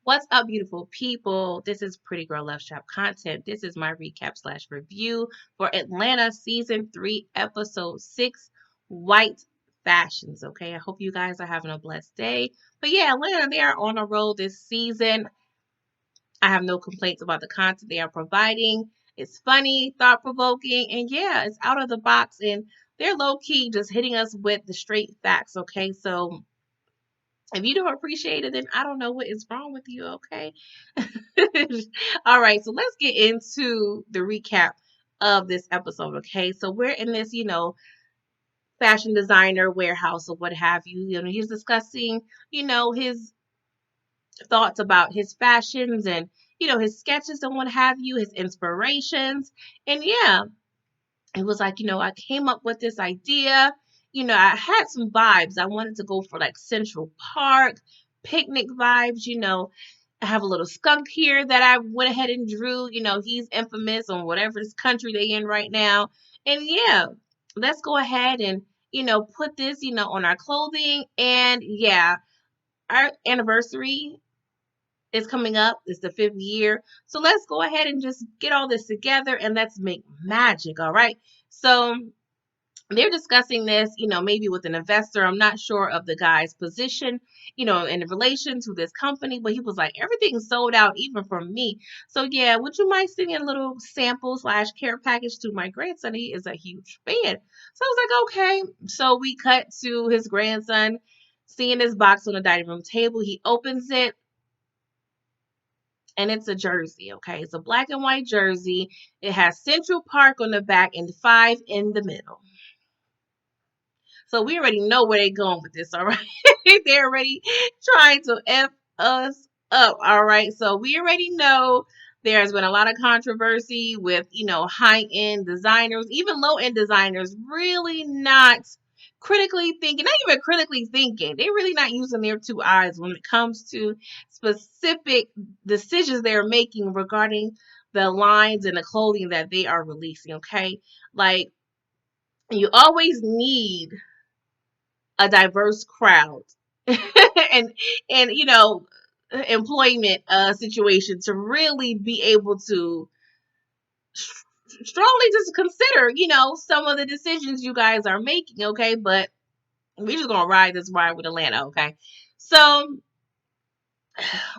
What's up, beautiful people? This is Pretty Girl Love Shop content. This is my recap slash review for Atlanta season 3, episode 6, White Fashions. Okay, I hope you guys are having a blessed day. But yeah, Atlanta, they are on a roll this season. I have no complaints about the content they are providing. It's funny, thought provoking, and yeah, it's out of the box. And they're low key just hitting us with the straight facts. Okay, so if you don't appreciate it, then I don't know what is wrong with you, okay? All right, so let's get into the recap of this episode, okay? So we're in this, fashion designer warehouse or what have you. He's discussing, his thoughts about his fashions and, his sketches and what have you, his inspirations. And yeah, it was like, I came up with this idea. I had some vibes. I wanted to go for like Central Park, picnic vibes. I have a little skunk here that I went ahead and drew. He's infamous on whatever this country they in right now. And yeah, let's go ahead and, put this, on our clothing. And yeah, our anniversary is coming up. It's the 5th year. So let's go ahead and just get all this together and let's make magic. All right. So they're discussing this, maybe with an investor. I'm not sure of the guy's position, in relation to this company, but he was like, everything's sold out, even for me. So yeah, would you mind sending a little sample slash care package to my grandson? He is a huge fan. So I was like, okay. So we cut to his grandson seeing this box on the dining room table. He opens it and it's a jersey, okay? It's a black and white jersey. It has Central Park on the back and 5 in the middle. So we already know where they're going with this, all right? They're already trying to F us up, all right? So we already know there's been a lot of controversy with, high-end designers, even low-end designers, really not critically thinking, not even critically thinking. They're really not using their two eyes when it comes to specific decisions they're making regarding the lines and the clothing that they are releasing, okay? Like, you always need a diverse crowd and employment situation to really be able to strongly just consider some of the decisions you guys are making, okay? But we're just gonna ride this ride with Atlanta, okay? So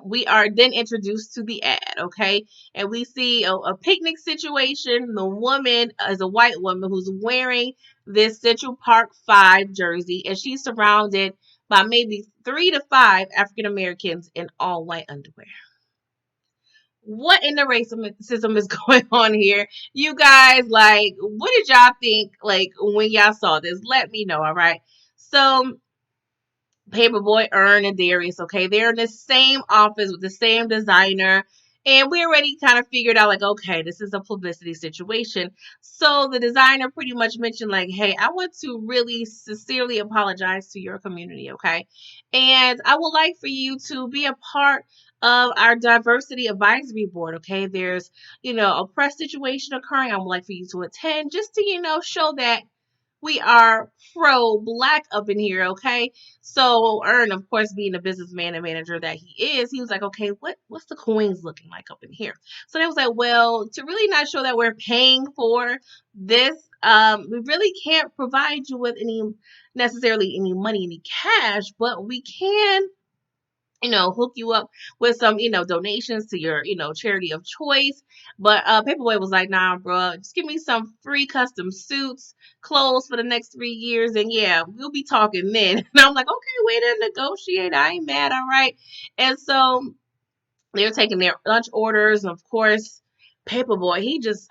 we are then introduced to the ad, okay? And we see a picnic situation. The woman is a white woman who's wearing this Central Park 5 jersey, and she's surrounded by maybe 3 to 5 African Americans in all white underwear. What in the racism is going on here? You guys, like, what did y'all think, like, when y'all saw this? Let me know, all right? So, Paperboy, Earn, and Darius, okay? They're in the same office with the same designer. And we already kind of figured out, like, okay, this is a publicity situation. So the designer pretty much mentioned, like, hey, I want to really sincerely apologize to your community, okay? And I would like for you to be a part of our diversity advisory board, okay? There's, a press situation occurring. I would like for you to attend just to, show that we are pro black up in here, okay? So Earn, of course, being the businessman and manager that he is, he was like, okay, what's the coins looking like up in here? So they was like, well, to really not show that we're paying for this, we really can't provide you with necessarily any money, any cash, but we can hook you up with some, donations to your, charity of choice. But Paperboy was like, nah, bro, just give me some free custom suits, clothes for the next 3 years, and yeah, we'll be talking then. And I'm like, okay, way to negotiate. I ain't mad, all right. And so they're taking their lunch orders, and of course, Paperboy,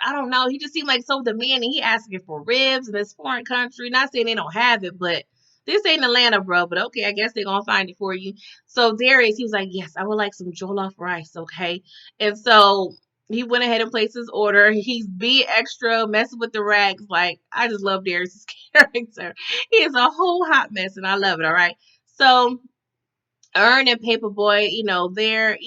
I don't know, he just seemed like so demanding. He asking for ribs in this foreign country. Not saying they don't have it, but this ain't Atlanta, bro. But okay, I guess they're gonna find it for you. So Darius, he was like, yes, I would like some jollof rice, okay? And so he went ahead and placed his order. He's being extra, messing with the racks. Like, I just love Darius' character. He is a whole hot mess, and I love it. All right. So Earn and Paperboy, they're,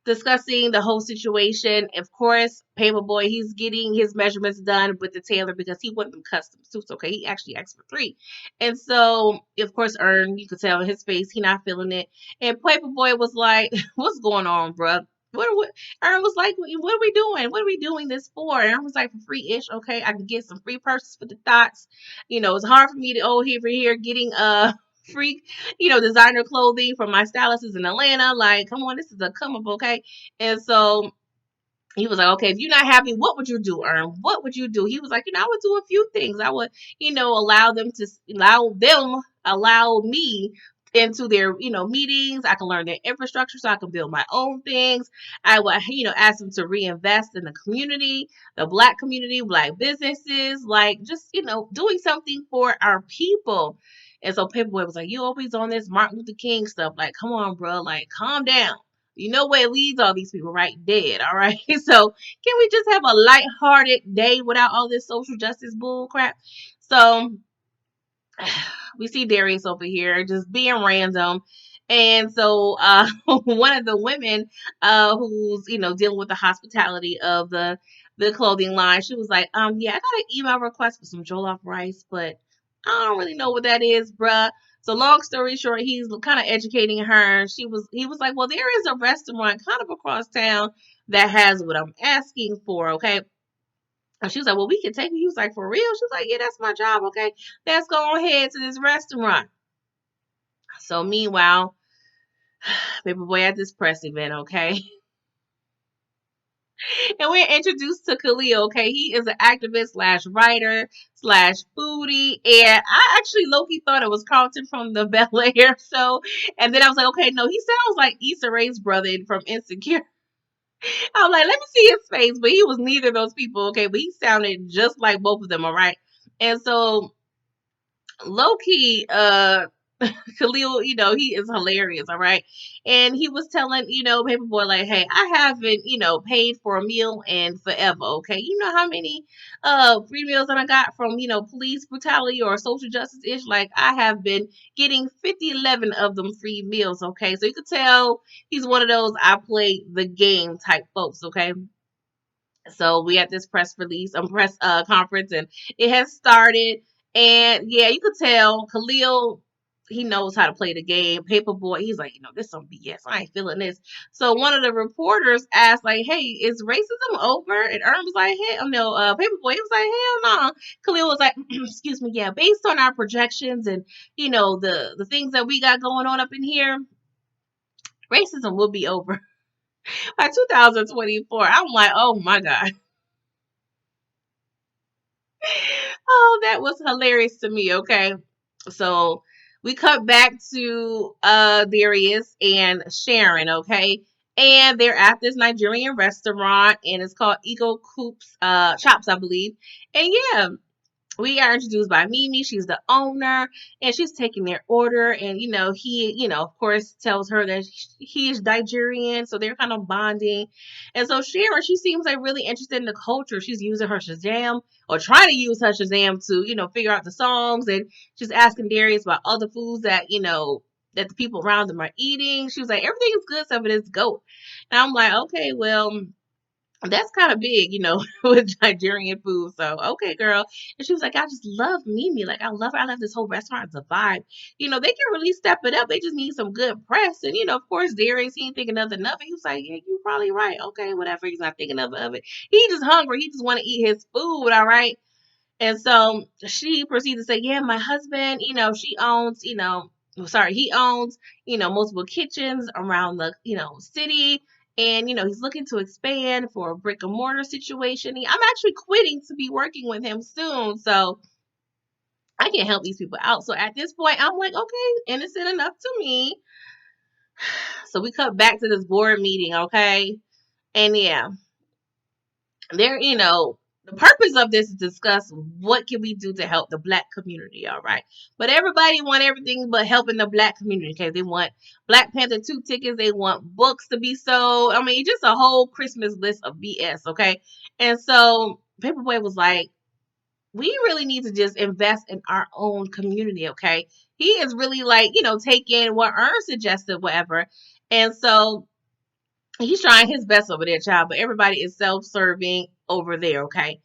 discussing the whole situation. Of course, Paperboy, he's getting his measurements done with the tailor because he wanted them custom suits. Okay, he actually asked for three, and so of course, Earn, you could tell in his face he not feeling it. And Paperboy was like, "What's going on, bruh? What?" Earn was like, "What are we doing? What are we doing this for?" And Earn was like, "For free ish. Okay, I can get some free purses for the thoughts. It's hard for me to over here getting free designer clothing from my stylist is in Atlanta. Like, come on, this is a come up, okay?" And so he was like, "Okay, if you're not happy, what would you do, Earn? What would you do?" He was like, "I would do a few things. I would, allow me into their, meetings. I can learn their infrastructure so I can build my own things. I would, ask them to reinvest in the community, the black community, black businesses, like just, doing something for our people." And so Paperboy was like, "You always on this Martin Luther King stuff. Like, come on, bro. Like, calm down. You know where it leads all these people, right? Dead. All right." So can we just have a lighthearted day without all this social justice bull crap? So we see Darius over here just being random. And so one of the women who's dealing with the hospitality of the clothing line, she was like, yeah, I got an email request for some jollof rice, but I don't really know what that is, bruh. So long story short, he's kind of educating her. He was like, "Well, there is a restaurant kind of across town that has what I'm asking for, okay?" And she was like, "Well, we can take you." He was like, "For real?" She was like, "Yeah, that's my job, okay? Let's go ahead to this restaurant." So meanwhile, Paper Boy at this press event, okay? And we're introduced to Khalil, okay? He is an activist slash writer slash foodie. And I actually low-key thought it was Carlton from the Bel Air show. And then I was like, okay, no, he sounds like Issa Rae's brother from Insecure. I was like, let me see his face. But he was neither of those people, okay? But he sounded just like both of them, all right? And so low key, Khalil, he is hilarious, all right. And he was telling, Paperboy, like, "Hey, I haven't, paid for a meal in forever, okay? You know how many free meals that I got from, police brutality or social justice ish? Like, I have been getting 50, 11 of them free meals, okay? So you could tell he's one of those I play the game type folks, okay? So we had this press release, press conference, and it has started. And yeah, you could tell Khalil, he knows how to play the game. Paperboy, he's like, this some BS. I ain't feeling this. So one of the reporters asked, like, "Hey, is racism over?" And Ern was like, "Hell no." Paperboy, he was like, "Hell no." Khalil was like, "Excuse me, yeah, based on our projections and the things that we got going on up in here, racism will be over by 2024." I'm like, oh my god. Oh, that was hilarious to me, okay? So we cut back to Darius and Sharon, okay? And they're at this Nigerian restaurant and it's called Ego Coops Chops, I believe. And yeah, we are introduced by Mimi. She's the owner, and she's taking their order. And he, of course, tells her that he is Nigerian, so they're kind of bonding. And so Sharon, she seems like really interested in the culture. She's using her Shazam or trying to use her Shazam to, figure out the songs, and she's asking Darius about other foods that that the people around them are eating. She was like, "Everything is good, except for this goat." And I'm like, okay, well, that's kind of big, with Nigerian food. So, okay, girl. And she was like, "I just love Mimi. Like, I love her. I love this whole restaurant. It's a vibe. They can really step it up. They just need some good press." And, of course, Darius, he ain't thinking nothing of it. He was like, "Yeah, you're probably right. Okay, whatever." He's not thinking of it. He just hungry. He just want to eat his food. All right. And so she proceeds to say, "Yeah, my husband, she owns, sorry, he owns, multiple kitchens around the, city. And, he's looking to expand for a brick and mortar situation. I'm actually quitting to be working with him soon. So I can help these people out." So at this point, I'm like, okay, innocent enough to me. So we cut back to this board meeting, okay? And yeah, they're, The purpose of this is discuss what can we do to help the black community, all right? But everybody want everything but helping the black community. Okay, they want Black Panther 2 tickets, they want books to be sold. I mean, just a whole Christmas list of BS, okay? And so Paperboy was like, we really need to just invest in our own community, okay? He is really like, taking what Ern suggested, whatever. And so he's trying his best over there, child, but everybody is self-serving over there, okay?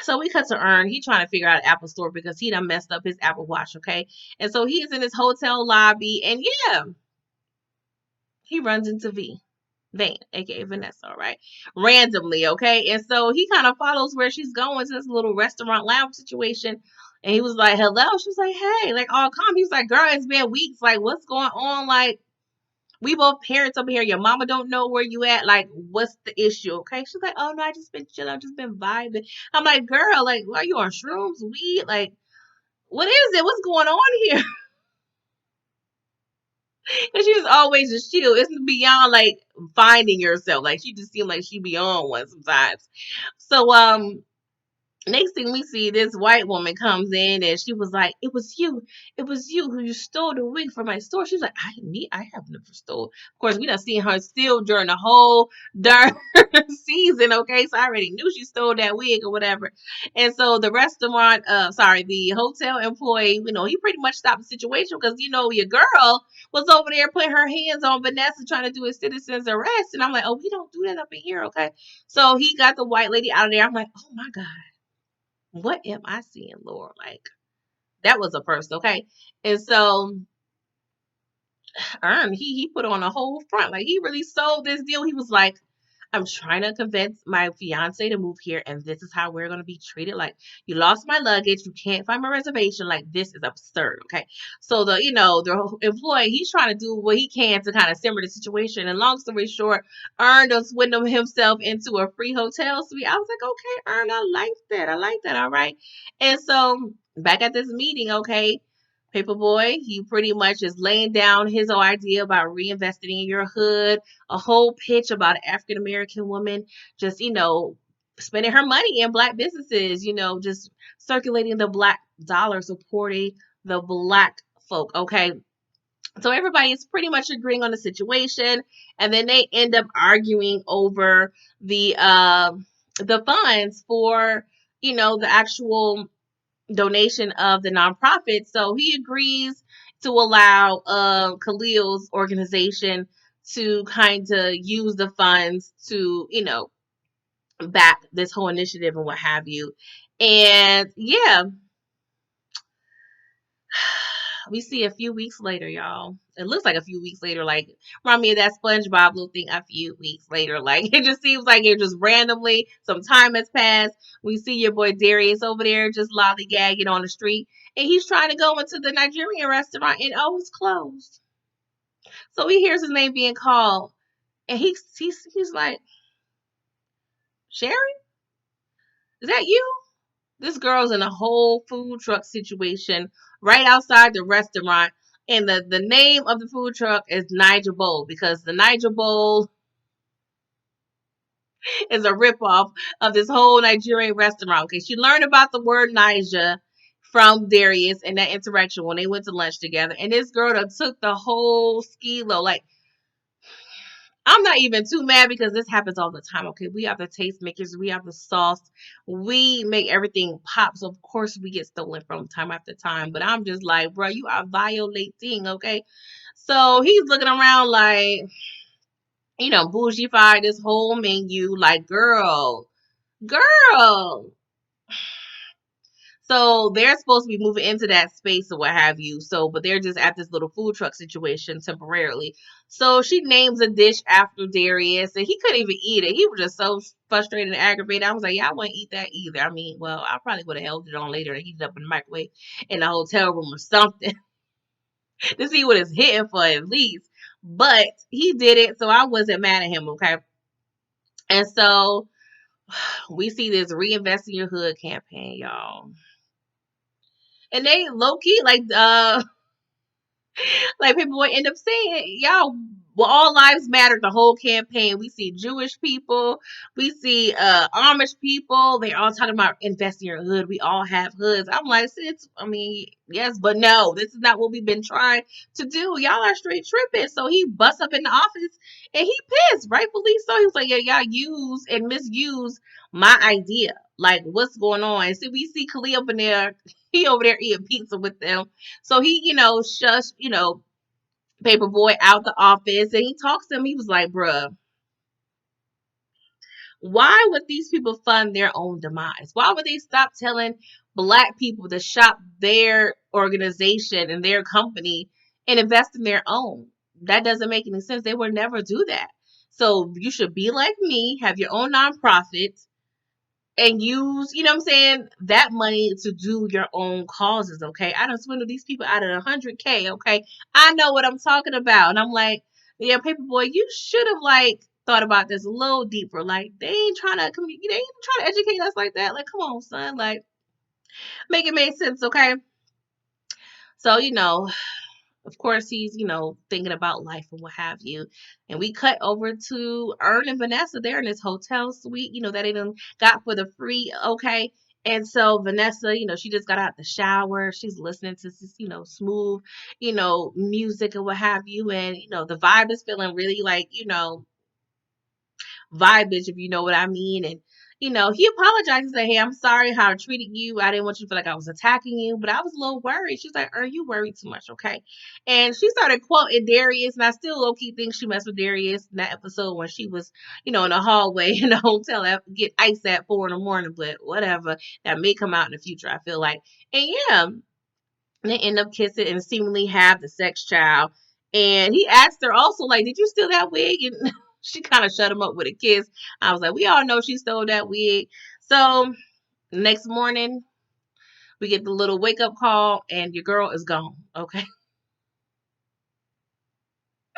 So we cut to Ern. He trying to figure out Apple Store because he done messed up his Apple Watch, okay? And so he's in his hotel lobby, and yeah, he runs into Van, aka Vanessa, all right? Randomly, okay? And so he kind of follows where she's going to this little restaurant lounge situation. And he was like, hello. She was like, hey, like all calm. He was like, girl, it's been weeks. Like, what's going on? Like, we both parents over here. Your mama don't know where you at. Like, what's the issue? Okay. She's like, oh no, I just been chilling. I've just been vibing. I'm like, girl, like, are you on shrooms, weed? Like, what is it? What's going on here? And she was always just chill. It's beyond like finding yourself. Like she just seemed like she be on one sometimes. So next thing we see, this white woman comes in and she was like, it was you who you stole the wig from my store. She was like, I have never stole. Of course, we done seen her steal during the whole darn season, okay? So I already knew she stole that wig or whatever. And so the hotel employee, he pretty much stopped the situation because, your girl was over there putting her hands on Vanessa trying to do a citizen's arrest. And I'm like, oh, we don't do that up in here, okay? So he got the white lady out of there. I'm like, oh my God, what am I seeing, Lord? Like, that was a first, okay? And so he put on a whole front. Like, he really sold this deal. He was like, I'm trying to convince my fiance to move here, and this is how we're going to be treated. Like, you lost my luggage, you can't find my reservation. Like, this is absurd, okay? So the employee, he's trying to do what he can to kind of simmer the situation. And long story short, Ern does swindle himself into a free hotel suite. I was like, okay, Ern, I like that. I like that. All right. And so back at this meeting, okay, Paperboy, he pretty much is laying down his whole idea about reinvesting in your hood, a whole pitch about an African American woman just, spending her money in black businesses, just circulating the black dollar, supporting the black folk. Okay. So everybody is pretty much agreeing on the situation, and then they end up arguing over the funds for, the actual donation of the nonprofit. So he agrees to allow Khalil's organization to kind of use the funds to, back this whole initiative and what have you. And yeah, we see a few weeks later, y'all. It looks like a few weeks later, like remind me of that SpongeBob little thing. A few weeks later, like it just seems like it just randomly some time has passed. We see your boy Darius over there just lollygagging on the street, and he's trying to go into the Nigerian restaurant, and oh, it's closed. So he hears his name being called, and he's like, Sherry, is that you? This girl's in a whole food truck situation right outside the restaurant. And the name of the food truck is Niger Bowl because the Niger Bowl is a ripoff of this whole Nigerian restaurant. Okay, she learned about the word Niger from Darius and that interaction when they went to lunch together. And this girl that took the whole skilo. Like, I'm not even too mad because this happens all the time. Okay, we have the tastemakers, we have the sauce, we make everything pop. So of course we get stolen from time after time. But I'm just like, bro, you are violating. Okay, so he's looking around like, bougie-fied this whole menu. Like, girl. So they're supposed to be moving into that space or what have you. So, but they're just at this little food truck situation temporarily. So she names a dish after Darius, and he couldn't even eat it. He was just so frustrated and aggravated. I was like, yeah, I wouldn't eat that either. I mean, well, I probably would have held it on later and heated it up in the microwave in the hotel room or something to see what it's hitting for at least. But he did it, so I wasn't mad at him, okay? And so we see this reinvest in your hood campaign, y'all. And they low key like people would end up saying, y'all, well, all lives matter, the whole campaign. We see Jewish people, we see Amish people. They're all talking about invest in your hood. We all have hoods. I'm like, it's, I mean, yes, but no, this is not what we've been trying to do. Y'all are straight tripping. So he busts up in the office and he pissed, rightfully so. He was like, yeah, y'all use and misuse my idea. Like, what's going on? So we see Khalil up in there, he over there eating pizza with them. So he, shush, Paperboy out the office, and he talks to him. He was like, bruh, why would these people fund their own demise? Why would they stop telling black people to shop their organization and their company and invest in their own? That doesn't make any sense. They would never do that. So you should be like me, have your own nonprofit, and use, what I'm saying, that money to do your own causes, okay? I don't swindle these people out of 100K, okay? I know what I'm talking about. And I'm like, yeah, Paperboy, you should have, like, thought about this a little deeper. Like, they ain't trying to they ain't trying to educate us like that. Like, come on, son. Like, make it make sense, okay? So, of course, he's, thinking about life and what have you. And we cut over to Ern and Vanessa. They're in this hotel suite, that they done got for the free, okay? And so Vanessa, she just got out the shower. She's listening to this, smooth, music and what have you. And, the vibe is feeling really like, vibe-ish, if you know what I mean. And he apologized and said, hey, I'm sorry how I treated you. I didn't want you to feel like I was attacking you, but I was a little worried. She's like, are you worried too much? Okay. And she started quoting Darius, and I still low-key think she messed with Darius in that episode when she was, in the hallway in the hotel get ice at 4 in the morning, but whatever. That may come out in the future, I feel like. And yeah, they end up kissing and seemingly have the sex child. And he asked her also, like, did you steal that wig? And she kind of shut him up with a kiss. I was like, we all know she stole that wig. So next morning, we get the little wake up call, and your girl is gone. Okay.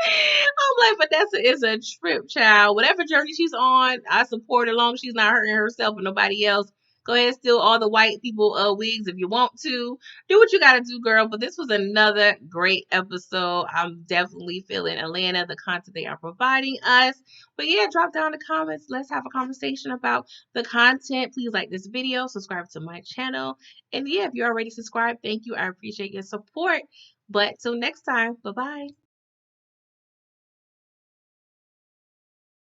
I'm like, Vanessa is a trip, child. Whatever journey she's on, I support her long as she's not hurting herself and nobody else. Go ahead and steal all the white people wigs if you want to. Do what you gotta do, girl. But this was another great episode. I'm definitely feeling Atlanta, the content they are providing us. But yeah, drop down the comments. Let's have a conversation about the content. Please like this video, subscribe to my channel. And yeah, if you're already subscribed, thank you. I appreciate your support. But till next time, bye-bye.